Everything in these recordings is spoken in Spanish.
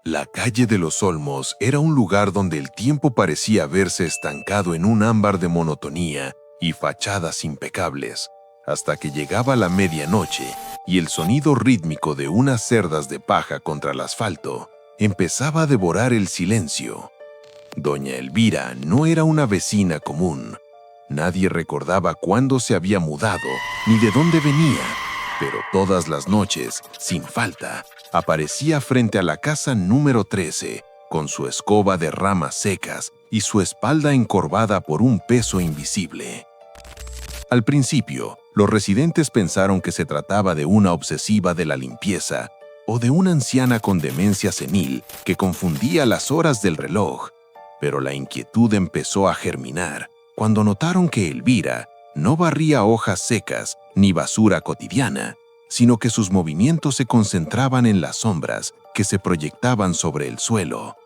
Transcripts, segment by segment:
La calle de los Olmos era un lugar donde el tiempo parecía haberse estancado en un ámbar de monotonía y fachadas impecables, hasta que llegaba la medianoche y el sonido rítmico de unas cerdas de paja contra el asfalto empezaba a devorar el silencio. Doña Elvira no era una vecina común. Nadie recordaba cuándo se había mudado ni de dónde venía, pero todas las noches, sin falta, aparecía frente a la casa número 13, con su escoba de ramas secas y su espalda encorvada por un peso invisible. Al principio, los residentes pensaron que se trataba de una obsesiva de la limpieza o de una anciana con demencia senil que confundía las horas del reloj, pero la inquietud empezó a germinar cuando notaron que Elvira no barría hojas secas ni basura cotidiana, sino que sus movimientos se concentraban en las sombras que se proyectaban sobre el suelo.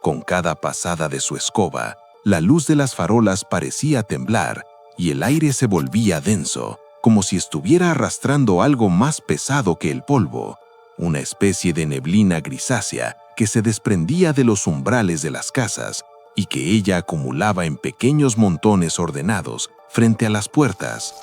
Con cada pasada de su escoba, la luz de las farolas parecía temblar y el aire se volvía denso, como si estuviera arrastrando algo más pesado que el polvo, una especie de neblina grisácea que se desprendía de los umbrales de las casas y que ella acumulaba en pequeños montones ordenados frente a las puertas.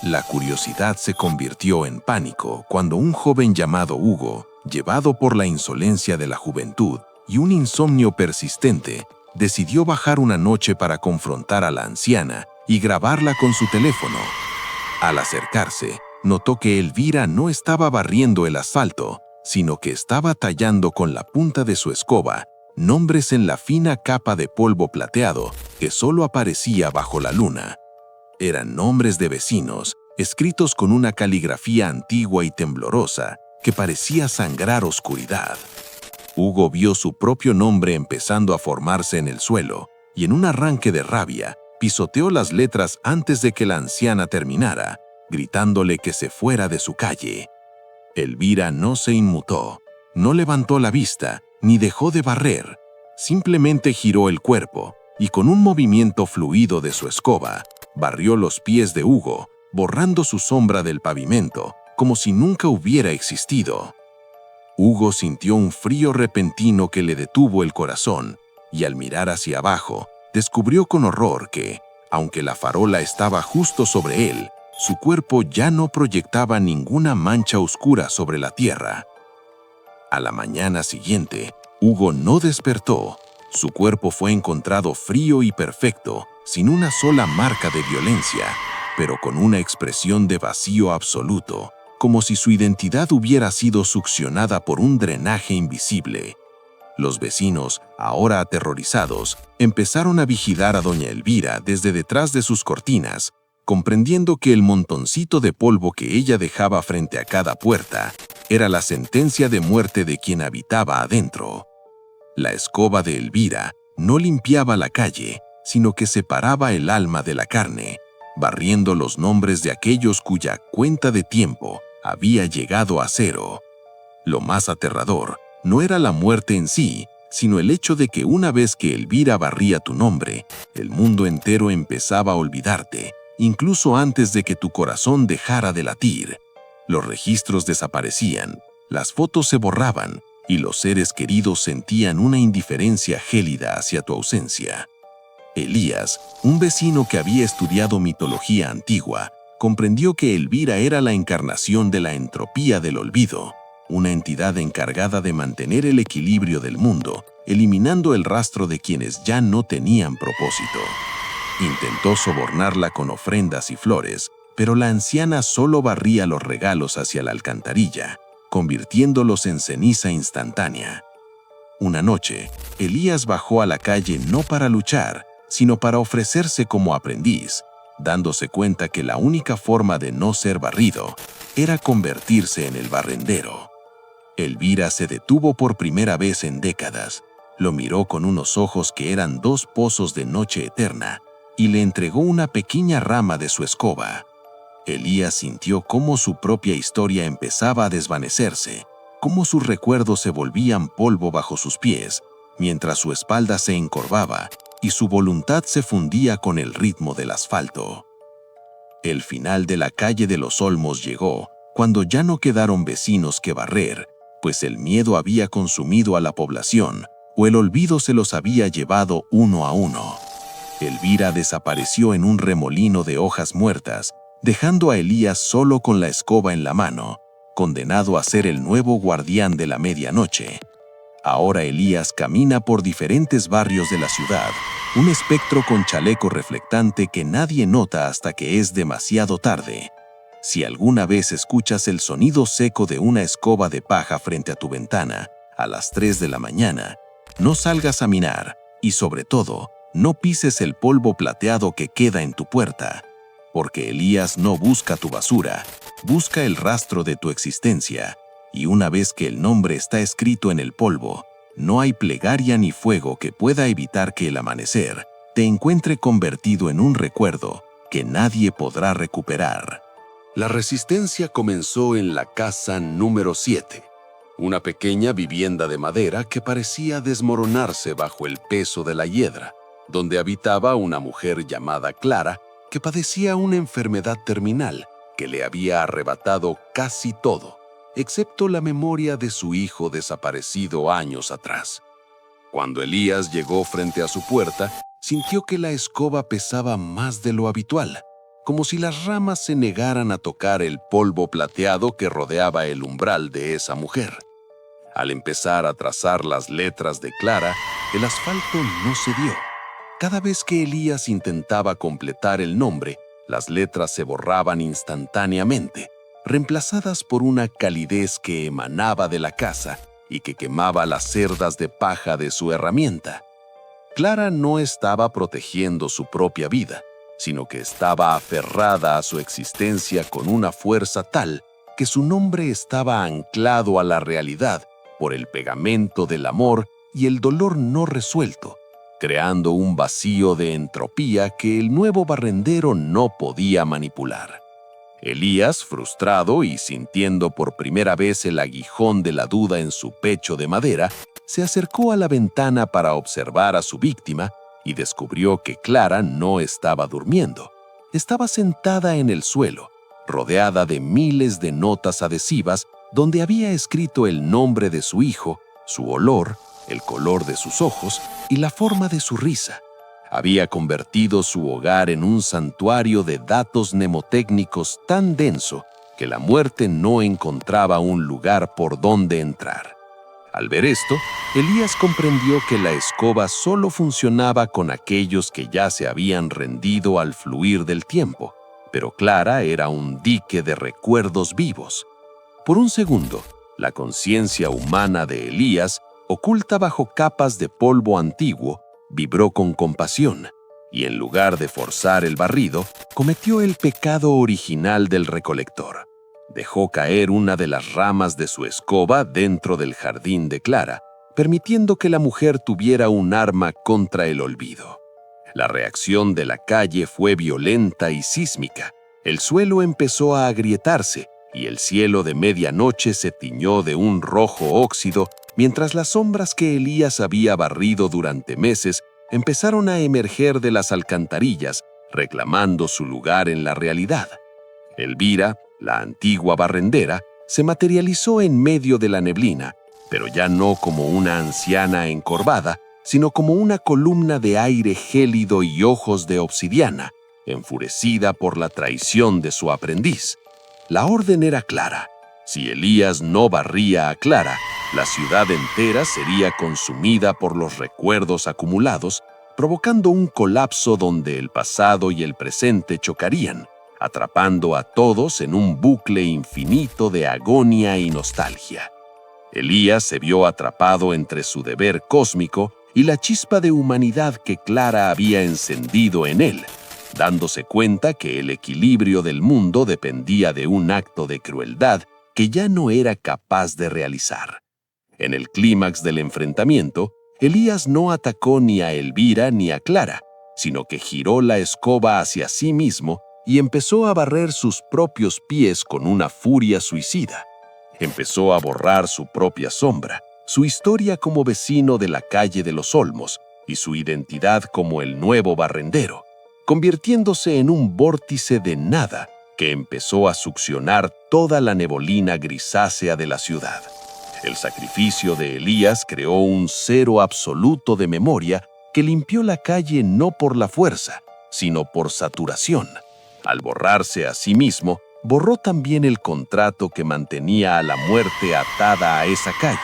La curiosidad se convirtió en pánico cuando un joven llamado Hugo, llevado por la insolencia de la juventud y un insomnio persistente, decidió bajar una noche para confrontar a la anciana y grabarla con su teléfono. Al acercarse, notó que Elvira no estaba barriendo el asfalto, sino que estaba tallando con la punta de su escoba nombres en la fina capa de polvo plateado que solo aparecía bajo la luna. Eran nombres de vecinos, escritos con una caligrafía antigua y temblorosa que parecía sangrar oscuridad. Hugo vio su propio nombre empezando a formarse en el suelo y en un arranque de rabia pisoteó las letras antes de que la anciana terminara, gritándole que se fuera de su calle. Elvira no se inmutó, no levantó la vista ni dejó de barrer. Simplemente giró el cuerpo y con un movimiento fluido de su escoba, barrió los pies de Hugo, borrando su sombra del pavimento, como si nunca hubiera existido. Hugo sintió un frío repentino que le detuvo el corazón, y al mirar hacia abajo, descubrió con horror que, aunque la farola estaba justo sobre él, su cuerpo ya no proyectaba ninguna mancha oscura sobre la tierra. A la mañana siguiente, Hugo no despertó. Su cuerpo fue encontrado frío y perfecto, sin una sola marca de violencia, pero con una expresión de vacío absoluto, como si su identidad hubiera sido succionada por un drenaje invisible. Los vecinos, ahora aterrorizados, empezaron a vigilar a doña Elvira desde detrás de sus cortinas, comprendiendo que el montoncito de polvo que ella dejaba frente a cada puerta era la sentencia de muerte de quien habitaba adentro. La escoba de Elvira no limpiaba la calle, sino que separaba el alma de la carne, barriendo los nombres de aquellos cuya cuenta de tiempo había llegado a cero. Lo más aterrador no era la muerte en sí, sino el hecho de que una vez que Elvira barría tu nombre, el mundo entero empezaba a olvidarte, incluso antes de que tu corazón dejara de latir. Los registros desaparecían, las fotos se borraban y los seres queridos sentían una indiferencia gélida hacia tu ausencia. Elías, un vecino que había estudiado mitología antigua, comprendió que Elvira era la encarnación de la entropía del olvido, una entidad encargada de mantener el equilibrio del mundo, eliminando el rastro de quienes ya no tenían propósito. Intentó sobornarla con ofrendas y flores, pero la anciana solo barría los regalos hacia la alcantarilla, convirtiéndolos en ceniza instantánea. Una noche, Elías bajó a la calle no para luchar, sino para ofrecerse como aprendiz, dándose cuenta que la única forma de no ser barrido era convertirse en el barrendero. Elvira se detuvo por primera vez en décadas, lo miró con unos ojos que eran dos pozos de noche eterna y le entregó una pequeña rama de su escoba. Elías sintió cómo su propia historia empezaba a desvanecerse, cómo sus recuerdos se volvían polvo bajo sus pies, mientras su espalda se encorvaba y su voluntad se fundía con el ritmo del asfalto. El final de la calle de los Olmos llegó cuando ya no quedaron vecinos que barrer, pues el miedo había consumido a la población, o el olvido se los había llevado uno a uno. Elvira desapareció en un remolino de hojas muertas, dejando a Elías solo con la escoba en la mano, condenado a ser el nuevo guardián de la medianoche. Ahora Elías camina por diferentes barrios de la ciudad, un espectro con chaleco reflectante que nadie nota hasta que es demasiado tarde. Si alguna vez escuchas el sonido seco de una escoba de paja frente a tu ventana, a las 3 de la mañana, no salgas a minar y, sobre todo, no pises el polvo plateado que queda en tu puerta, porque Elías no busca tu basura, busca el rastro de tu existencia, y una vez que el nombre está escrito en el polvo, no hay plegaria ni fuego que pueda evitar que el amanecer te encuentre convertido en un recuerdo que nadie podrá recuperar. La resistencia comenzó en la casa número 7, una pequeña vivienda de madera que parecía desmoronarse bajo el peso de la hiedra, donde habitaba una mujer llamada Clara que padecía una enfermedad terminal que le había arrebatado casi todo, excepto la memoria de su hijo desaparecido años atrás. Cuando Elías llegó frente a su puerta, sintió que la escoba pesaba más de lo habitual, como si las ramas se negaran a tocar el polvo plateado que rodeaba el umbral de esa mujer. Al empezar a trazar las letras de Clara, el asfalto no cedió. Cada vez que Elías intentaba completar el nombre, las letras se borraban instantáneamente, reemplazadas por una calidez que emanaba de la casa y que quemaba las cerdas de paja de su herramienta. Clara no estaba protegiendo su propia vida, sino que estaba aferrada a su existencia con una fuerza tal que su nombre estaba anclado a la realidad por el pegamento del amor y el dolor no resuelto, creando un vacío de entropía que el nuevo barrendero no podía manipular. Elías, frustrado y sintiendo por primera vez el aguijón de la duda en su pecho de madera, se acercó a la ventana para observar a su víctima y descubrió que Clara no estaba durmiendo. Estaba sentada en el suelo, rodeada de miles de notas adhesivas donde había escrito el nombre de su hijo, su olor, el color de sus ojos y la forma de su risa. Había convertido su hogar en un santuario de datos mnemotécnicos tan denso que la muerte no encontraba un lugar por donde entrar. Al ver esto, Elías comprendió que la escoba solo funcionaba con aquellos que ya se habían rendido al fluir del tiempo, pero Clara era un dique de recuerdos vivos. Por un segundo, la conciencia humana de Elías, oculta bajo capas de polvo antiguo, vibró con compasión y en lugar de forzar el barrido, cometió el pecado original del recolector. Dejó caer una de las ramas de su escoba dentro del jardín de Clara, permitiendo que la mujer tuviera un arma contra el olvido. La reacción de la calle fue violenta y sísmica. El suelo empezó a agrietarse y el cielo de medianoche se tiñó de un rojo óxido, mientras las sombras que Elías había barrido durante meses empezaron a emerger de las alcantarillas, reclamando su lugar en la realidad. Elvira, la antigua barrendera, se materializó en medio de la neblina, pero ya no como una anciana encorvada, sino como una columna de aire gélido y ojos de obsidiana, enfurecida por la traición de su aprendiz. La orden era clara. Si Elías no barría a Clara, la ciudad entera sería consumida por los recuerdos acumulados, provocando un colapso donde el pasado y el presente chocarían, atrapando a todos en un bucle infinito de agonía y nostalgia. Elías se vio atrapado entre su deber cósmico y la chispa de humanidad que Clara había encendido en él, dándose cuenta que el equilibrio del mundo dependía de un acto de crueldad que ya no era capaz de realizar. En el clímax del enfrentamiento, Elías no atacó ni a Elvira ni a Clara, sino que giró la escoba hacia sí mismo y empezó a barrer sus propios pies con una furia suicida. Empezó a borrar su propia sombra, su historia como vecino de la calle de los Olmos y su identidad como el nuevo barrendero, convirtiéndose en un vórtice de nada que empezó a succionar toda la neblina grisácea de la ciudad. El sacrificio de Elías creó un cero absoluto de memoria que limpió la calle no por la fuerza, sino por saturación. Al borrarse a sí mismo, borró también el contrato que mantenía a la muerte atada a esa calle.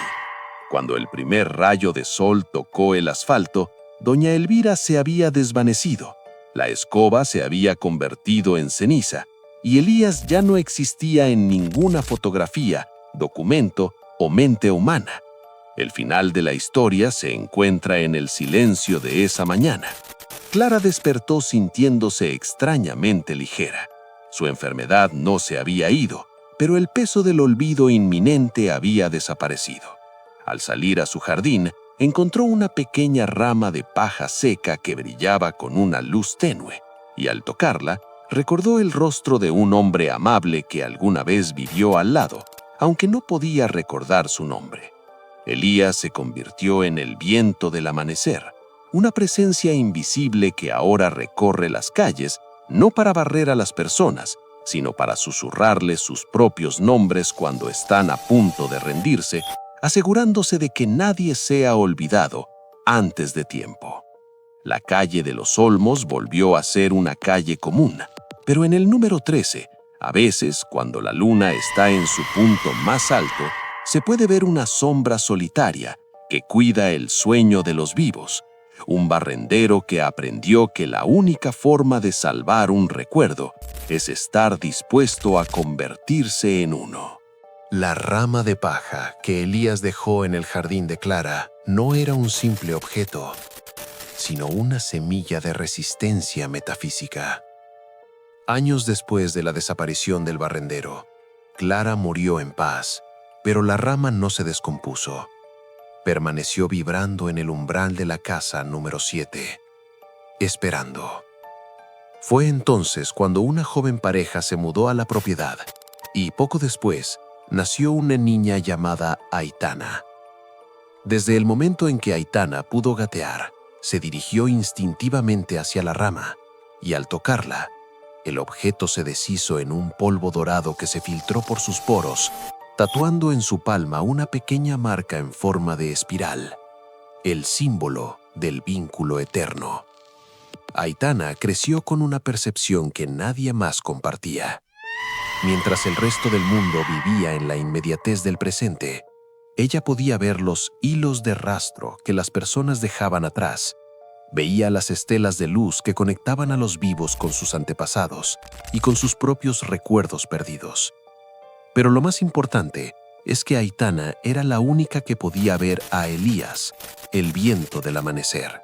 Cuando el primer rayo de sol tocó el asfalto, doña Elvira se había desvanecido, la escoba se había convertido en ceniza, y Elías ya no existía en ninguna fotografía, documento o mente humana. El final de la historia se encuentra en el silencio de esa mañana. Clara despertó sintiéndose extrañamente ligera. Su enfermedad no se había ido, pero el peso del olvido inminente había desaparecido. Al salir a su jardín, encontró una pequeña rama de paja seca que brillaba con una luz tenue, y al tocarla, recordó el rostro de un hombre amable que alguna vez vivió al lado, aunque no podía recordar su nombre. Elías se convirtió en el viento del amanecer, una presencia invisible que ahora recorre las calles, no para barrer a las personas, sino para susurrarles sus propios nombres cuando están a punto de rendirse, asegurándose de que nadie sea olvidado antes de tiempo. La calle de los Olmos volvió a ser una calle común, pero en el número 13, a veces, cuando la luna está en su punto más alto, se puede ver una sombra solitaria que cuida el sueño de los vivos, un barrendero que aprendió que la única forma de salvar un recuerdo es estar dispuesto a convertirse en uno. La rama de paja que Elías dejó en el jardín de Clara no era un simple objeto, sino una semilla de resistencia metafísica. Años después de la desaparición del barrendero, Clara murió en paz, pero la rama no se descompuso. Permaneció vibrando en el umbral de la casa número 7, esperando. Fue entonces cuando una joven pareja se mudó a la propiedad y poco después nació una niña llamada Aitana. Desde el momento en que Aitana pudo gatear, se dirigió instintivamente hacia la rama y al tocarla, el objeto se deshizo en un polvo dorado que se filtró por sus poros, tatuando en su palma una pequeña marca en forma de espiral, el símbolo del vínculo eterno. Aitana creció con una percepción que nadie más compartía. Mientras el resto del mundo vivía en la inmediatez del presente, ella podía ver los hilos de rastro que las personas dejaban atrás. Veía las estelas de luz que conectaban a los vivos con sus antepasados y con sus propios recuerdos perdidos. Pero lo más importante es que Aitana era la única que podía ver a Elías, el viento del amanecer.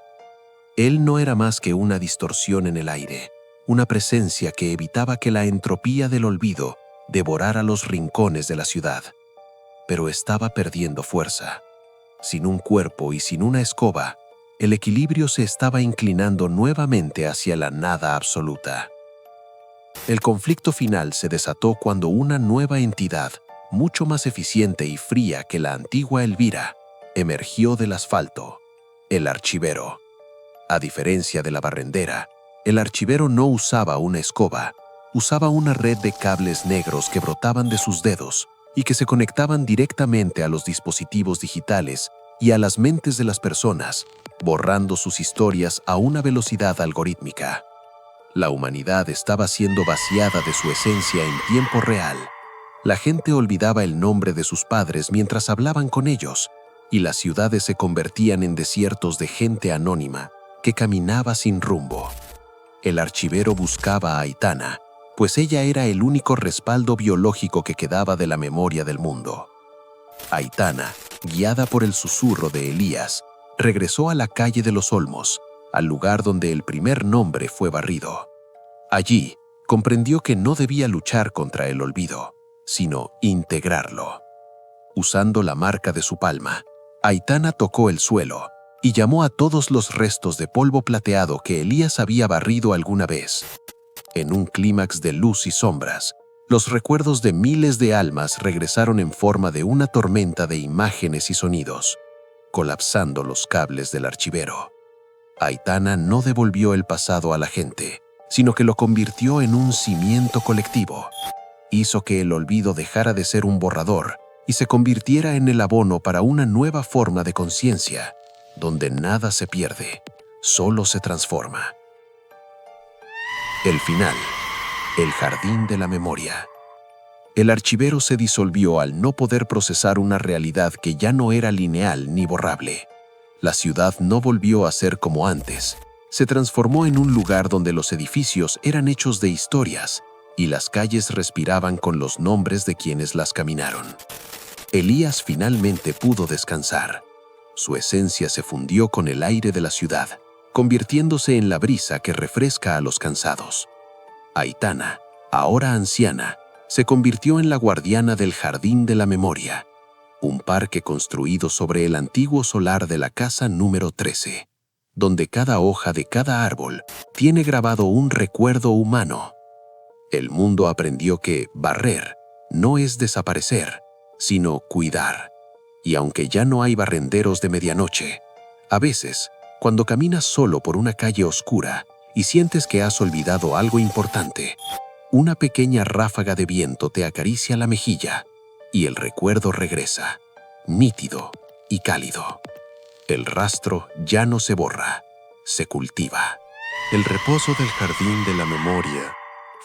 Él no era más que una distorsión en el aire, una presencia que evitaba que la entropía del olvido devorara los rincones de la ciudad. Pero estaba perdiendo fuerza. Sin un cuerpo y sin una escoba, el equilibrio se estaba inclinando nuevamente hacia la nada absoluta. El conflicto final se desató cuando una nueva entidad, mucho más eficiente y fría que la antigua Elvira, emergió del asfalto, el archivero. A diferencia de la barrendera, el archivero no usaba una escoba, usaba una red de cables negros que brotaban de sus dedos y que se conectaban directamente a los dispositivos digitales y a las mentes de las personas, borrando sus historias a una velocidad algorítmica. La humanidad estaba siendo vaciada de su esencia en tiempo real. La gente olvidaba el nombre de sus padres mientras hablaban con ellos, y las ciudades se convertían en desiertos de gente anónima que caminaba sin rumbo. El archivero buscaba a Aitana, pues ella era el único respaldo biológico que quedaba de la memoria del mundo. Aitana, guiada por el susurro de Elías, regresó a la calle de los Olmos, al lugar donde el primer nombre fue barrido. Allí, comprendió que no debía luchar contra el olvido, sino integrarlo. Usando la marca de su palma, Aitana tocó el suelo y llamó a todos los restos de polvo plateado que Elías había barrido alguna vez. En un clímax de luz y sombras, los recuerdos de miles de almas regresaron en forma de una tormenta de imágenes y sonidos, colapsando los cables del archivero. Aitana no devolvió el pasado a la gente, sino que lo convirtió en un cimiento colectivo. Hizo que el olvido dejara de ser un borrador y se convirtiera en el abono para una nueva forma de conciencia, donde nada se pierde, solo se transforma. El final, el jardín de la memoria. El archivero se disolvió al no poder procesar una realidad que ya no era lineal ni borrable. La ciudad no volvió a ser como antes. Se transformó en un lugar donde los edificios eran hechos de historias y las calles respiraban con los nombres de quienes las caminaron. Elías finalmente pudo descansar. Su esencia se fundió con el aire de la ciudad, convirtiéndose en la brisa que refresca a los cansados. Aitana, ahora anciana, se convirtió en la guardiana del Jardín de la Memoria, un parque construido sobre el antiguo solar de la casa número 13, donde cada hoja de cada árbol tiene grabado un recuerdo humano. El mundo aprendió que barrer no es desaparecer, sino cuidar. Y aunque ya no hay barrenderos de medianoche, a veces, cuando caminas solo por una calle oscura y sientes que has olvidado algo importante, una pequeña ráfaga de viento te acaricia la mejilla y el recuerdo regresa, nítido y cálido. El rastro ya no se borra, se cultiva. El reposo del jardín de la memoria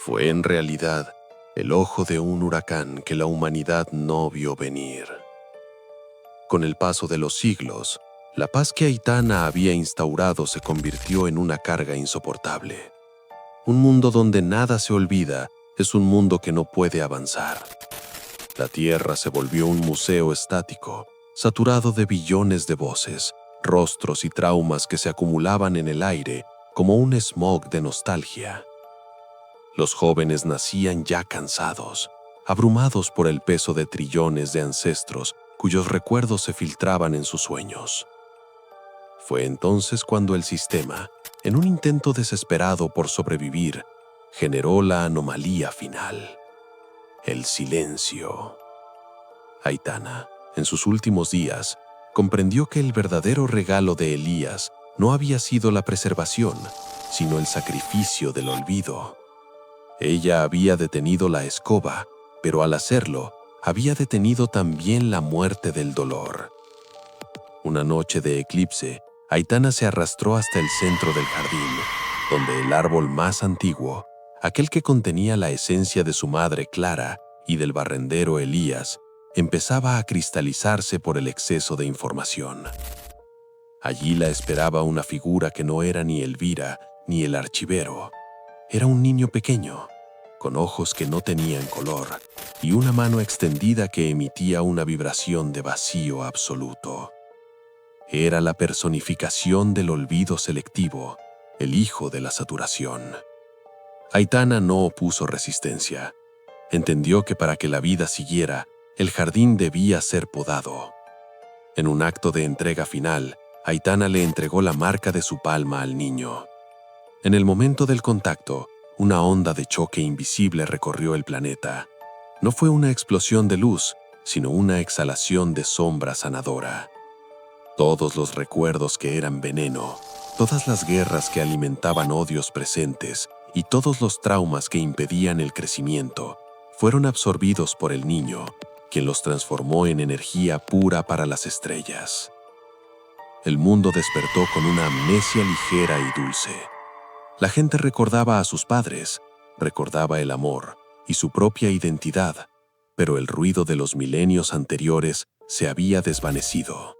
fue en realidad el ojo de un huracán que la humanidad no vio venir. Con el paso de los siglos, la paz que Aitana había instaurado se convirtió en una carga insoportable. Un mundo donde nada se olvida es un mundo que no puede avanzar. La tierra se volvió un museo estático, saturado de billones de voces, rostros y traumas que se acumulaban en el aire como un smog de nostalgia. Los jóvenes nacían ya cansados, abrumados por el peso de trillones de ancestros cuyos recuerdos se filtraban en sus sueños. Fue entonces cuando el sistema, en un intento desesperado por sobrevivir, generó la anomalía final: el silencio. Aitana, en sus últimos días, comprendió que el verdadero regalo de Elías no había sido la preservación, sino el sacrificio del olvido. Ella había detenido la escoba, pero al hacerlo, había detenido también la muerte del dolor. Una noche de eclipse, Aitana se arrastró hasta el centro del jardín, donde el árbol más antiguo, aquel que contenía la esencia de su madre Clara y del barrendero Elías, empezaba a cristalizarse por el exceso de información. Allí la esperaba una figura que no era ni Elvira ni el archivero. Era un niño pequeño, con ojos que no tenían color y una mano extendida que emitía una vibración de vacío absoluto. Era la personificación del olvido selectivo, el hijo de la saturación. Aitana no opuso resistencia. Entendió que para que la vida siguiera, el jardín debía ser podado. En un acto de entrega final, Aitana le entregó la marca de su palma al niño. En el momento del contacto, una onda de choque invisible recorrió el planeta. No fue una explosión de luz, sino una exhalación de sombra sanadora. Todos los recuerdos que eran veneno, todas las guerras que alimentaban odios presentes y todos los traumas que impedían el crecimiento, fueron absorbidos por el niño, quien los transformó en energía pura para las estrellas. El mundo despertó con una amnesia ligera y dulce. La gente recordaba a sus padres, recordaba el amor y su propia identidad, pero el ruido de los milenios anteriores se había desvanecido.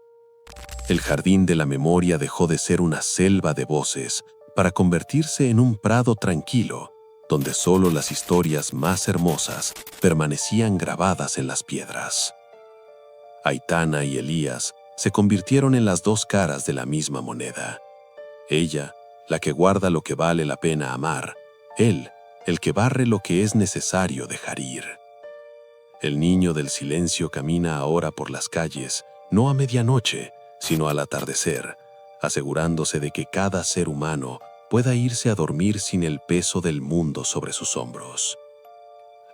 El jardín de la memoria dejó de ser una selva de voces para convertirse en un prado tranquilo, donde solo las historias más hermosas permanecían grabadas en las piedras. Aitana y Elías se convirtieron en las dos caras de la misma moneda. Ella, la que guarda lo que vale la pena amar; él, el que barre lo que es necesario dejar ir. El niño del silencio camina ahora por las calles, no a medianoche, sino al atardecer, asegurándose de que cada ser humano pueda irse a dormir sin el peso del mundo sobre sus hombros.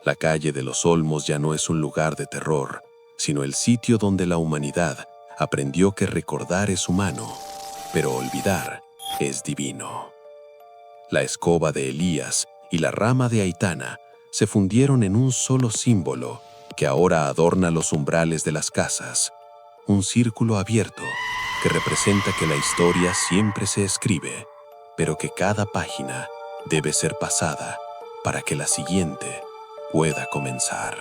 La calle de los Olmos ya no es un lugar de terror, sino el sitio donde la humanidad aprendió que recordar es humano, pero olvidar es divino. La escoba de Elías y la rama de Aitana se fundieron en un solo símbolo que ahora adorna los umbrales de las casas. Un círculo abierto que representa que la historia siempre se escribe, pero que cada página debe ser pasada para que la siguiente pueda comenzar.